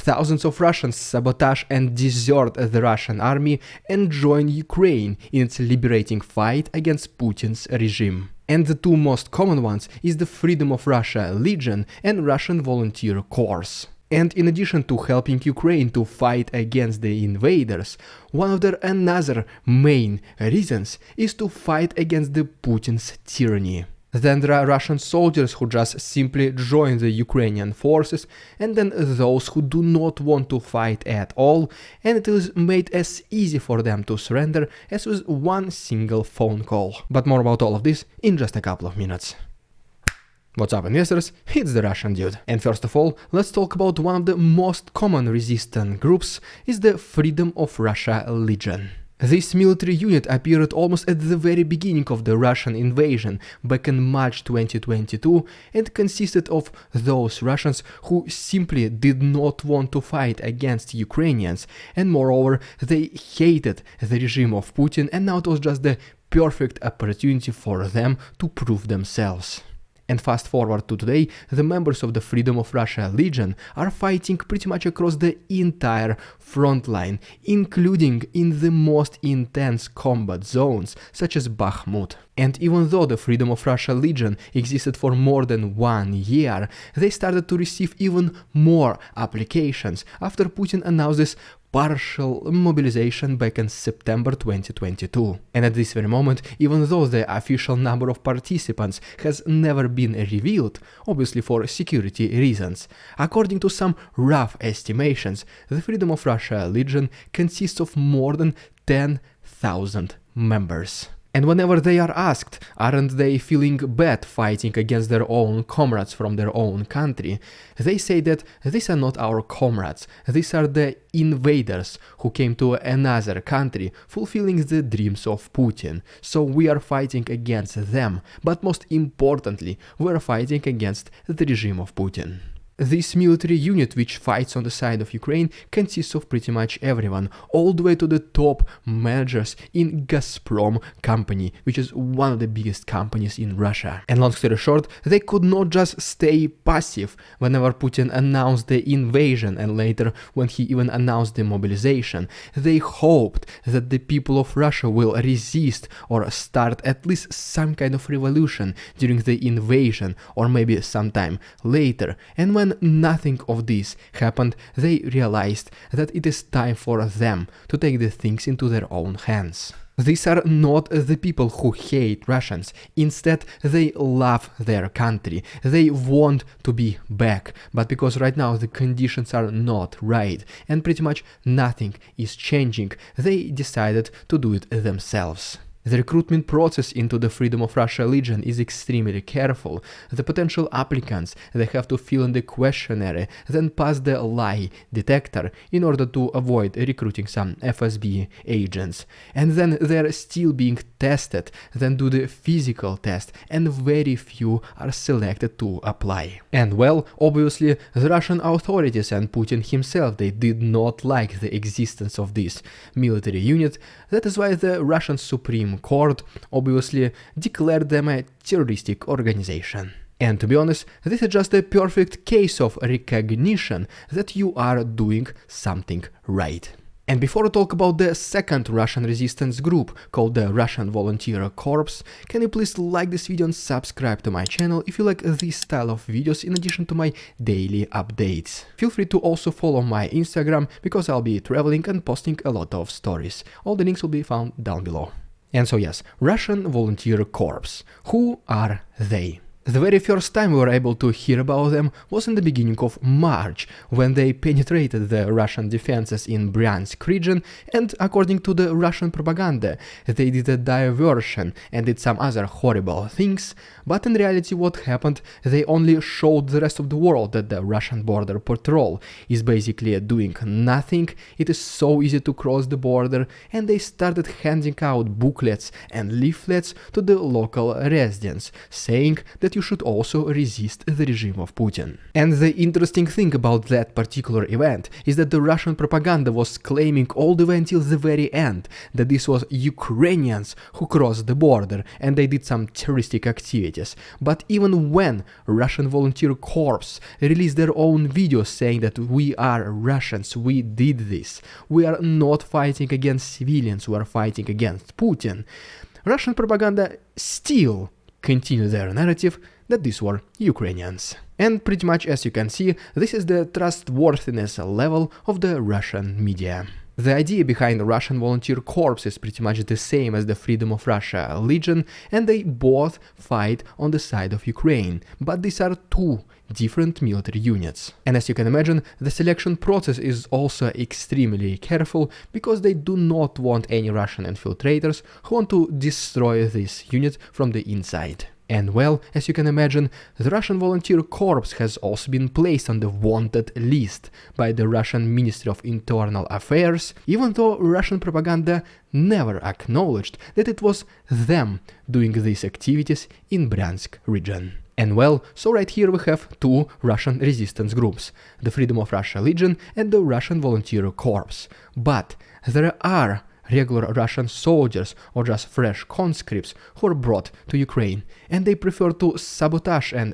thousands of Russians sabotage and desert the Russian army and join Ukraine in its liberating fight against Putin's regime. And the two most common ones is the Freedom of Russia Legion and Russian Volunteer Corps. And in addition to helping Ukraine to fight against the invaders, one of their another main reasons is to fight against the Putin's tyranny. Then there are Russian soldiers who just simply join the Ukrainian forces, and then those who do not want to fight at all, and it is made as easy for them to surrender as with one single phone call. But more about all of this in just a couple of minutes. What's up, investors? It's the Russian dude. And first of all, let's talk about one of the most common resistance groups is the Freedom of Russia Legion. This military unit appeared almost at the very beginning of the Russian invasion back in March 2022 and consisted of those Russians who simply did not want to fight against Ukrainians, and moreover they hated the regime of Putin, and now it was just the perfect opportunity for them to prove themselves. And fast forward to today, the members of the Freedom of Russia Legion are fighting pretty much across the entire front line, including in the most intense combat zones, such as Bakhmut. And even though the Freedom of Russia Legion existed for more than 1 year, they started to receive even more applications after Putin announced this partial mobilization back in September 2022. And at this very moment, even though the official number of participants has never been revealed, obviously for security reasons, according to some rough estimations, the Freedom of Russia Legion consists of more than 10,000 members. And whenever they are asked, aren't they feeling bad fighting against their own comrades from their own country, they say that these are not our comrades, these are the invaders who came to another country fulfilling the dreams of Putin. So we are fighting against them, but most importantly, we are fighting against the regime of Putin. This military unit, which fights on the side of Ukraine, consists of pretty much everyone, all the way to the top managers in Gazprom company, which is one of the biggest companies in Russia. And long story short, they could not just stay passive whenever Putin announced the invasion and later when he even announced the mobilization. They hoped that the people of Russia will resist or start at least some kind of revolution during the invasion or maybe sometime later. And when nothing of this happened, they realized that it is time for them to take the things into their own hands. These are not the people who hate Russians. Instead, they love their country. They want to be back. But because right now the conditions are not right and pretty much nothing is changing, they decided to do it themselves. The recruitment process into the Freedom of Russia Legion is extremely careful. The potential applicants, they have to fill in the questionnaire, then pass the lie detector in order to avoid recruiting some FSB agents. And then they're still being tested, then do the physical test, and very few are selected to apply. And well, obviously, the Russian authorities and Putin himself, they did not like the existence of this military unit. That is why the Russian Supreme Court obviously declared them a terroristic organization. And to be honest, this is just a perfect case of recognition that you are doing something right. And before I talk about the second Russian resistance group called the Russian Volunteer Corps, can you please like this video and subscribe to my channel if you like this style of videos in addition to my daily updates. Feel free to also follow my Instagram because I'll be traveling and posting a lot of stories. All the links will be found down below. And so yes, Russian Volunteer Corps. Who are they? The very first time we were able to hear about them was in the beginning of March, when they penetrated the Russian defenses in Bryansk region, and according to the Russian propaganda, they did a diversion and did some other horrible things, but in reality what happened, they only showed the rest of the world that the Russian border patrol is basically doing nothing, it is so easy to cross the border, and they started handing out booklets and leaflets to the local residents, saying that you should also resist the regime of Putin. And the interesting thing about that particular event is that the Russian propaganda was claiming all the way until the very end that this was Ukrainians who crossed the border and they did some terroristic activities. But even when Russian volunteer corps released their own videos saying that we are Russians, we did this, we are not fighting against civilians, we are fighting against Putin, Russian propaganda still continue their narrative that these were Ukrainians. And pretty much as you can see, this is the trustworthiness level of the Russian media. The idea behind the Russian Volunteer Corps is pretty much the same as the Freedom of Russia Legion, and they both fight on the side of Ukraine, but these are two different military units. And as you can imagine, the selection process is also extremely careful, because they do not want any Russian infiltrators who want to destroy this unit from the inside. And well, as you can imagine, the Russian Volunteer Corps has also been placed on the wanted list by the Russian Ministry of Internal Affairs, even though Russian propaganda never acknowledged that it was them doing these activities in Bryansk region. And well, so right here we have two Russian resistance groups, the Freedom of Russia Legion and the Russian Volunteer Corps. But there are regular Russian soldiers or just fresh conscripts who are brought to Ukraine, and they prefer to sabotage and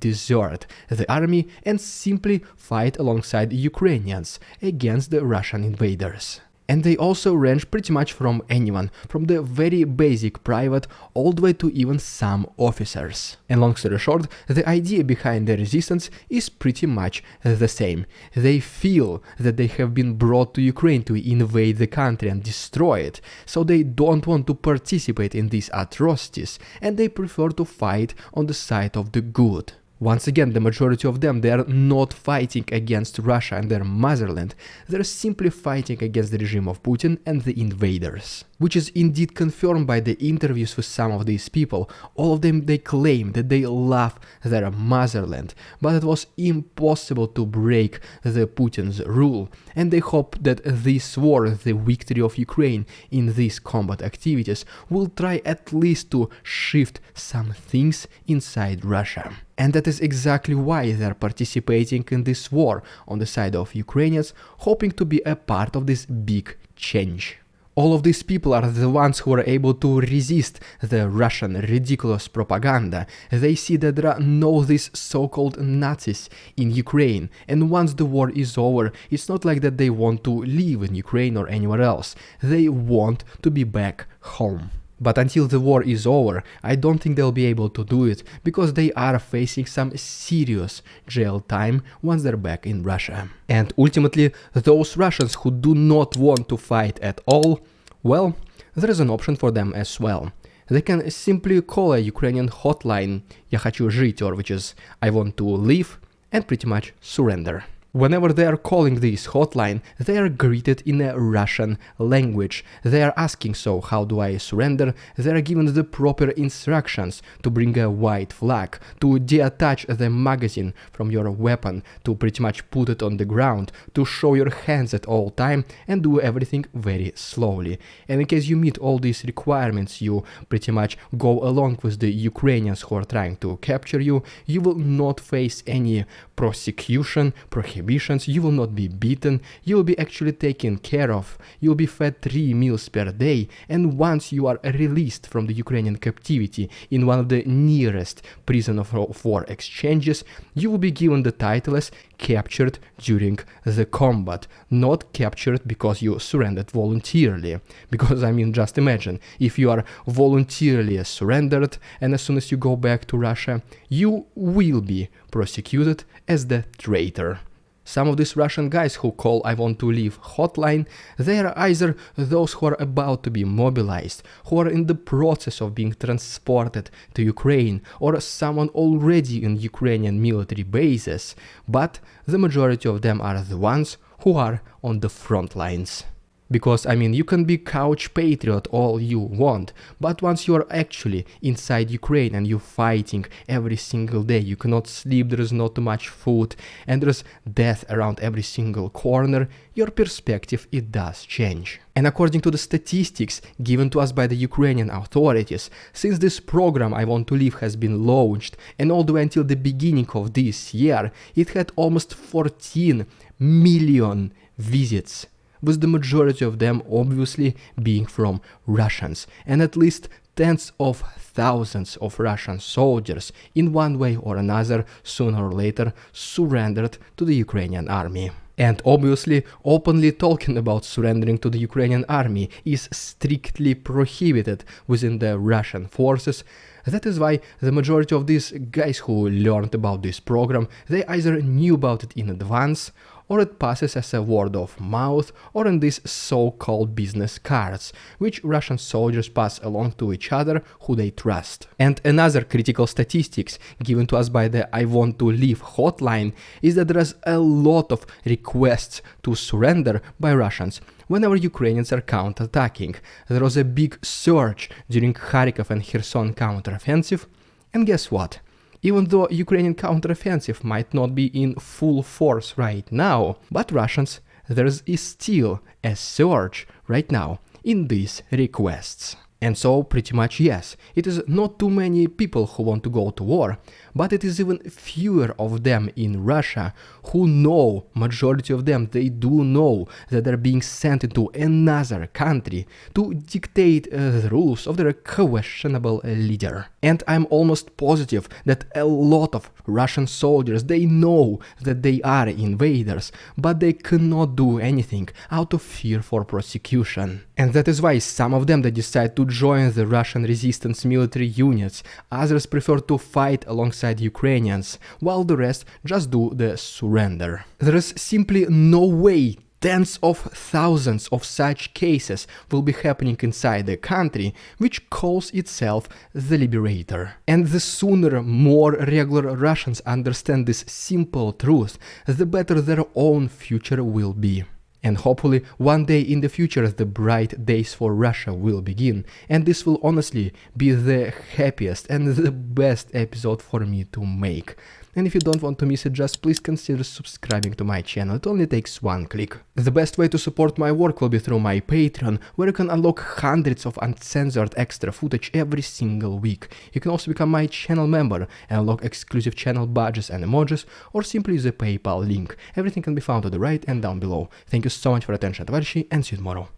desert the army and simply fight alongside Ukrainians against the Russian invaders. And they also range pretty much from anyone, from the very basic private all the way to even some officers. And long story short, the idea behind the resistance is pretty much the same. They feel that they have been brought to Ukraine to invade the country and destroy it, so they don't want to participate in these atrocities, and they prefer to fight on the side of the good. Once again, the majority of them, they are not fighting against Russia and their motherland, they're simply fighting against the regime of Putin and the invaders. Which is indeed confirmed by the interviews with some of these people. All of them, they claim that they love their motherland, but it was impossible to break the Putin's rule, and they hope that this war, the victory of Ukraine in these combat activities, will try at least to shift some things inside Russia. And that is exactly why they are participating in this war on the side of Ukrainians, hoping to be a part of this big change. All of these people are the ones who are able to resist the Russian ridiculous propaganda. They see that there are no these so-called Nazis in Ukraine, and once the war is over, it's not like that they want to live in Ukraine or anywhere else. They want to be back home. But until the war is over, I don't think they'll be able to do it, because they are facing some serious jail time once they're back in Russia. And ultimately, those Russians who do not want to fight at all, well, there is an option for them as well. They can simply call a Ukrainian hotline "Я хочу жить", or which is "I want to live", and pretty much surrender. Whenever they are calling this hotline, they are greeted in a Russian language. They are asking, so how do I surrender? They are given the proper instructions to bring a white flag, to detach the magazine from your weapon, to pretty much put it on the ground, to show your hands at all time, and do everything very slowly. And in case you meet all these requirements, you pretty much go along with the Ukrainians who are trying to capture you, you will not face any prosecution, prohibitions, you will not be beaten, you will be actually taken care of, you will be fed 3 meals per day, and once you are released from the Ukrainian captivity in one of the nearest prison of war exchanges, you will be given the title as captured during the combat, not captured because you surrendered voluntarily. Because I mean, just imagine, if you are voluntarily surrendered and as soon as you go back to Russia, you will be prosecuted as the traitor. Some of these Russian guys who call "I want to leave" hotline, they are either those who are about to be mobilized, who are in the process of being transported to Ukraine, or someone already in Ukrainian military bases, but the majority of them are the ones who are on the front lines. Because, I mean, you can be couch patriot all you want, but once you're actually inside Ukraine and you're fighting every single day, you cannot sleep, there is not too much food, and there's death around every single corner, your perspective, it does change. And according to the statistics given to us by the Ukrainian authorities, since this program I Want to Live has been launched, and all the way until the beginning of this year, it had almost 14 million visits, with the majority of them obviously being from Russians, and at least tens of thousands of Russian soldiers in one way or another sooner or later surrendered to the Ukrainian army. And obviously, openly talking about surrendering to the Ukrainian army is strictly prohibited within the Russian forces. That is why the majority of these guys who learned about this program, they either knew about it in advance, or it passes as a word of mouth, or in these so-called business cards, which Russian soldiers pass along to each other who they trust. And another critical statistics given to us by the I Want to Live hotline is that there is a lot of requests to surrender by Russians whenever Ukrainians are counterattacking. There was a big surge during Kharkiv and Kherson counteroffensive, and guess what? Even though Ukrainian counteroffensive might not be in full force right now, but Russians, there is still a surge right now in these requests. And so, pretty much yes, it is not too many people who want to go to war, but it is even fewer of them in Russia who know, majority of them, they do know that they're being sent into another country to dictate the rules of their questionable leader. And I'm almost positive that a lot of Russian soldiers, they know that they are invaders, but they cannot do anything out of fear for prosecution. And that is why some of them, they decide to join the Russian resistance military units, others prefer to fight alongside Ukrainians, while the rest just do the surrender. There is simply no way tens of thousands of such cases will be happening inside the country, which calls itself the Liberator. And the sooner more regular Russians understand this simple truth, the better their own future will be. And hopefully one day in the future the bright days for Russia will begin, and this will honestly be the happiest and the best episode for me to make. And if you don't want to miss it, just please consider subscribing to my channel, it only takes one click. The best way to support my work will be through my Patreon, where you can unlock hundreds of uncensored extra footage every single week. You can also become my channel member and unlock exclusive channel badges and emojis, or simply use the PayPal link. Everything can be found to the right and down below. Thank you so much for attention, товарищи, and see you tomorrow.